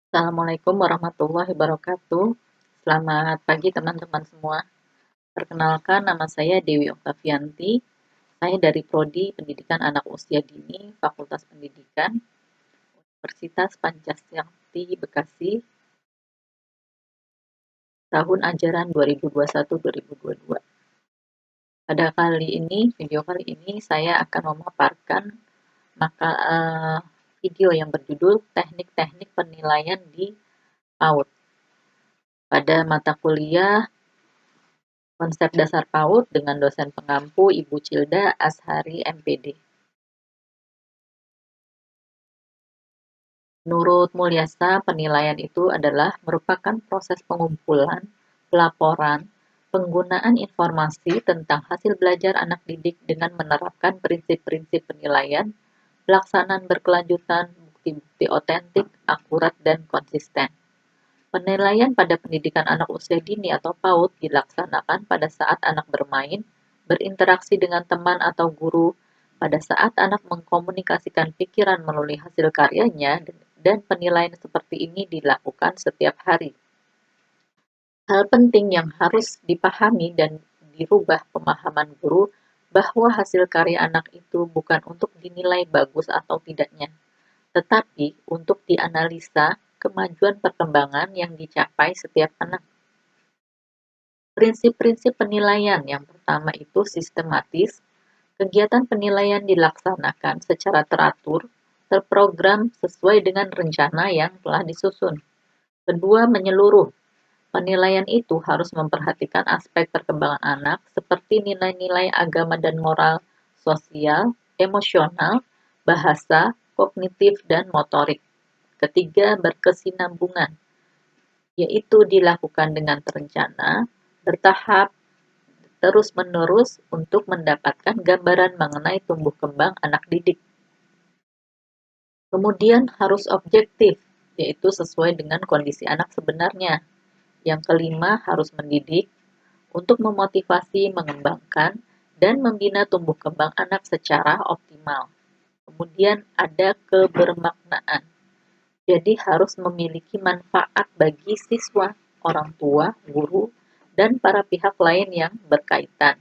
Assalamualaikum warahmatullahi wabarakatuh. Selamat pagi teman-teman semua. Perkenalkan, nama saya Dewi Oktavianti. Saya dari Prodi Pendidikan Anak Usia Dini, Fakultas Pendidikan, Universitas Pancasila Bekasi, tahun ajaran 2021-2022. Pada video kali ini saya akan memaparkan video yang berjudul Teknik-teknik Penilaian di PAUD. Pada mata kuliah Konsep Dasar PAUD dengan dosen pengampu Ibu Cilda Ashari MPD. Menurut Mulyasa, penilaian itu adalah merupakan proses pengumpulan, pelaporan, penggunaan informasi tentang hasil belajar anak didik dengan menerapkan prinsip-prinsip penilaian, pelaksanaan berkelanjutan, bukti-bukti otentik, akurat, dan konsisten. Penilaian pada pendidikan anak usia dini atau PAUD dilaksanakan pada saat anak bermain, berinteraksi dengan teman atau guru, pada saat anak mengkomunikasikan pikiran melalui hasil karyanya, dan penilaian seperti ini dilakukan setiap hari. Hal penting yang harus dipahami dan dirubah pemahaman guru bahwa hasil karya anak itu bukan untuk dinilai bagus atau tidaknya, tetapi untuk dianalisa kemajuan perkembangan yang dicapai setiap anak. Prinsip-prinsip penilaian yang pertama itu sistematis. Kegiatan penilaian dilaksanakan secara teratur, terprogram sesuai dengan rencana yang telah disusun. Kedua, menyeluruh. Penilaian itu harus memperhatikan aspek perkembangan anak seperti nilai-nilai agama dan moral, sosial, emosional, bahasa, kognitif, dan motorik. Ketiga, berkesinambungan, yaitu dilakukan dengan terencana, bertahap, terus-menerus untuk mendapatkan gambaran mengenai tumbuh kembang anak didik. Kemudian harus objektif, yaitu sesuai dengan kondisi anak sebenarnya. Yang kelima, harus mendidik untuk memotivasi, mengembangkan, dan membina tumbuh kembang anak secara optimal. Kemudian ada kebermaknaan. Jadi harus memiliki manfaat bagi siswa, orang tua, guru, dan para pihak lain yang berkaitan.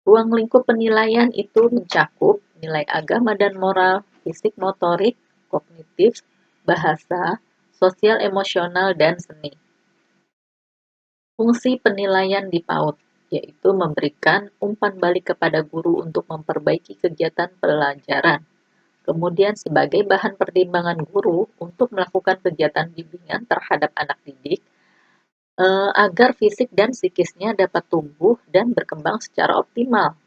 Ruang lingkup penilaian itu mencakup nilai agama dan moral, fisik motorik, kognitif, bahasa, sosial emosional, dan seni. Fungsi penilaian di PAUD, yaitu memberikan umpan balik kepada guru untuk memperbaiki kegiatan pelajaran. Kemudian sebagai bahan pertimbangan guru untuk melakukan kegiatan bimbingan terhadap anak didik, agar fisik dan psikisnya dapat tumbuh dan berkembang secara optimal.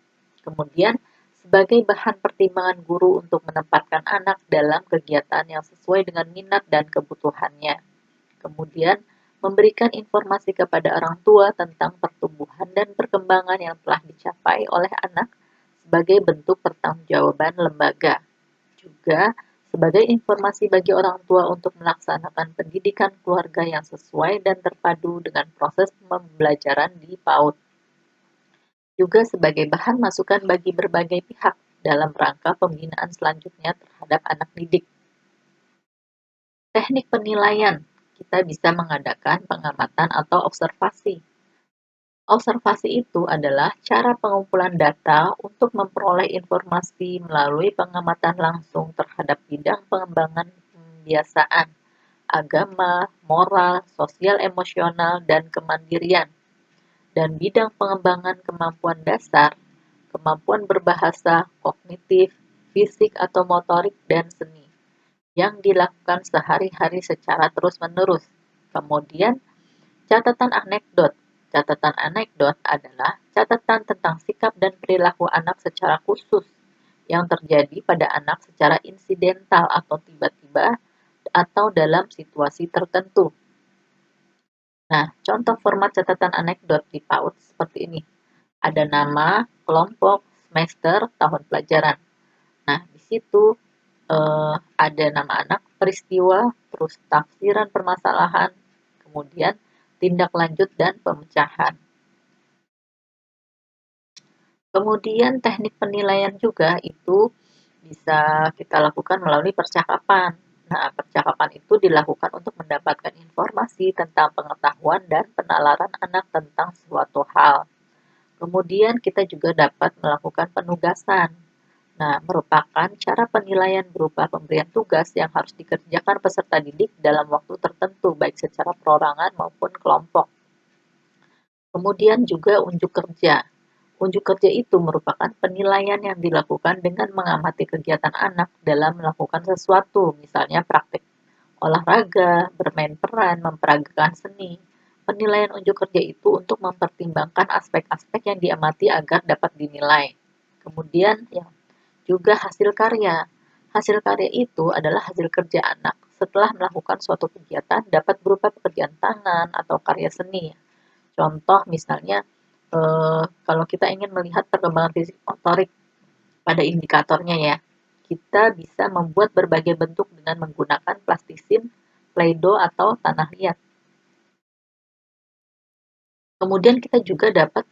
Kemudian, sebagai bahan pertimbangan guru untuk menempatkan anak dalam kegiatan yang sesuai dengan minat dan kebutuhannya. Kemudian, memberikan informasi kepada orang tua tentang pertumbuhan dan perkembangan yang telah dicapai oleh anak sebagai bentuk pertanggungjawaban lembaga. Juga sebagai informasi bagi orang tua untuk melaksanakan pendidikan keluarga yang sesuai dan terpadu dengan proses pembelajaran di PAUD. Juga sebagai bahan masukan bagi berbagai pihak dalam rangka pembinaan selanjutnya terhadap anak didik. Teknik penilaian, kita bisa mengadakan pengamatan atau observasi. Observasi itu adalah cara pengumpulan data untuk memperoleh informasi melalui pengamatan langsung terhadap bidang pengembangan pembiasaan, agama, moral, sosial emosional, dan kemandirian, dan bidang pengembangan kemampuan dasar, kemampuan berbahasa, kognitif, fisik atau motorik, dan seni, yang dilakukan sehari-hari secara terus-menerus. Kemudian, catatan anekdot. Catatan anekdot adalah catatan tentang sikap dan perilaku anak secara khusus yang terjadi pada anak secara insidental atau tiba-tiba atau dalam situasi tertentu. Nah, contoh format catatan anekdot di PAUD seperti ini. Ada nama, kelompok, semester, tahun pelajaran. Nah, di situ ada nama anak, peristiwa, terus tafsiran permasalahan, kemudian tindak lanjut dan pemecahan. Kemudian teknik penilaian juga itu bisa kita lakukan melalui percakapan. Nah, percakapan itu dilakukan untuk mendapatkan informasi tentang pengetahuan dan penalaran anak tentang suatu hal. Kemudian kita juga dapat melakukan penugasan. Nah, merupakan cara penilaian berupa pemberian tugas yang harus dikerjakan peserta didik dalam waktu tertentu, baik secara perorangan maupun kelompok. Kemudian juga unjuk kerja. Unjuk kerja itu merupakan penilaian yang dilakukan dengan mengamati kegiatan anak dalam melakukan sesuatu, misalnya praktik olahraga, bermain peran, memperagakan seni. Penilaian unjuk kerja itu untuk mempertimbangkan aspek-aspek yang diamati agar dapat dinilai. Kemudian yang juga hasil karya. Hasil karya itu adalah hasil kerja anak setelah melakukan suatu kegiatan dapat berupa pekerjaan tangan atau karya seni. Contoh misalnya kalau kita ingin melihat perkembangan fisik motorik pada indikatornya ya, kita bisa membuat berbagai bentuk dengan menggunakan plastisin, Play-Doh atau tanah liat. Kemudian kita juga dapat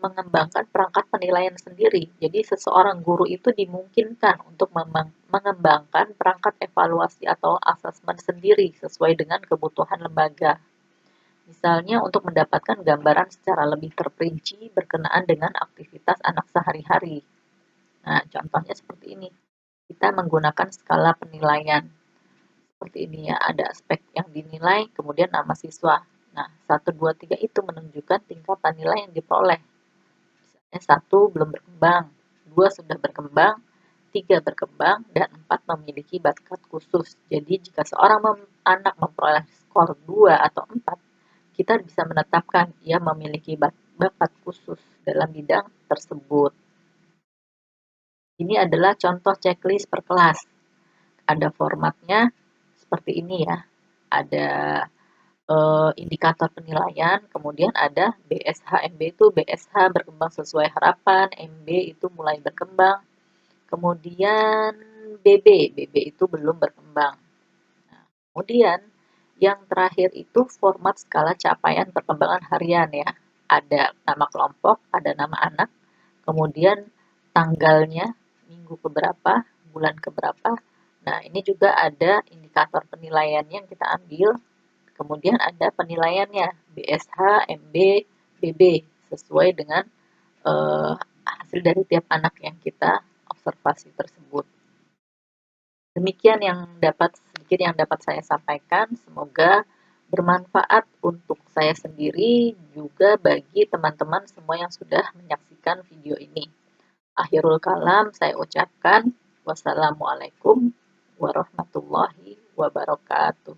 mengembangkan perangkat penilaian sendiri. Jadi seseorang guru itu dimungkinkan untuk mengembangkan perangkat evaluasi atau asesmen sendiri sesuai dengan kebutuhan lembaga. Misalnya untuk mendapatkan gambaran secara lebih terperinci berkenaan dengan aktivitas anak sehari-hari. Nah, contohnya seperti ini. Kita menggunakan skala penilaian. Seperti ini ya, ada aspek yang dinilai, kemudian nama siswa. Nah, 1, 2, 3 itu menunjukkan tingkatan nilai yang diperoleh. Misalnya 1 belum berkembang, 2 sudah berkembang, 3 berkembang, dan 4 memiliki bakat khusus. Jadi, jika seorang anak memperoleh skor 2 atau 4, kita bisa menetapkan ia memiliki bakat khusus dalam bidang tersebut. Ini adalah contoh checklist per kelas. Ada formatnya seperti ini ya. Ada indikator penilaian, kemudian ada BSH. MB itu BSH berkembang sesuai harapan, MB itu mulai berkembang, kemudian BB itu belum berkembang. Nah, kemudian yang terakhir itu format skala capaian perkembangan harian ya. Ada nama kelompok, ada nama anak, kemudian tanggalnya, minggu keberapa, bulan keberapa. Nah, ini juga ada indikator penilaian yang kita ambil. Kemudian ada penilaiannya, BSH, MB, BB, sesuai dengan hasil dari tiap anak yang kita observasi tersebut. Demikian yang sedikit yang dapat saya sampaikan. Semoga bermanfaat untuk saya sendiri, juga bagi teman-teman semua yang sudah menyaksikan video ini. Akhirul kalam, saya ucapkan wassalamualaikum warahmatullahi wabarakatuh.